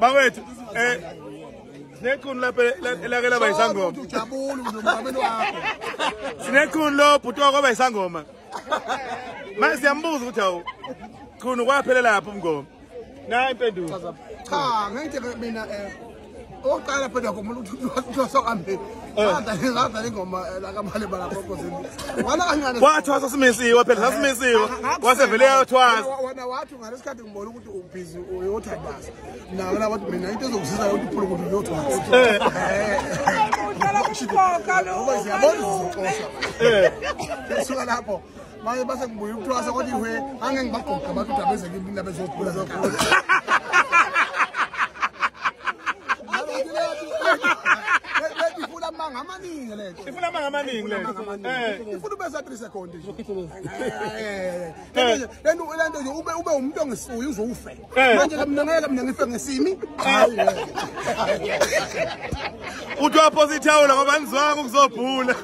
Bawethu sinekhuni lapha elake laba isangoma. Sinekhuni lo bhutwa kwaba isangoma. Manje siyambuza ukuthi awu khuni kwaphelela lapha umngoma. Na impendulo. Cha ngeke mina oqala phela komuntu usohambe. Ngaza ingoma la kamali bala proposal. Wala kancane. Wathwasa simisiwe phela sasimisiwe. Wasevele yathwasa. Wona wathi ngalesikhathi ngibona ukuthi ubhizi uyothandaza. Nawe la wathi mina into ezokusiza ukuthi uphule ukuthi uyothwasa. Uqala ukukhokha lo. Uyabona uzoxosha. Suka lapho. Manje base ngibuye ukuthwasa kodwa ihwe angeke ngibaqoqa abantu abeze kimi indaba ezophula zokhulu. Ifuna amanga amaningi lento. Ifuna amanga amaningi lento. Ifuna bese 3 seconds nje. Lento nje ube umuntu ongisuye uzofe. Manje mina ngeke mina ngife ngesimi. Uthi opposite awula ngoba nizwanga ukuzobhula.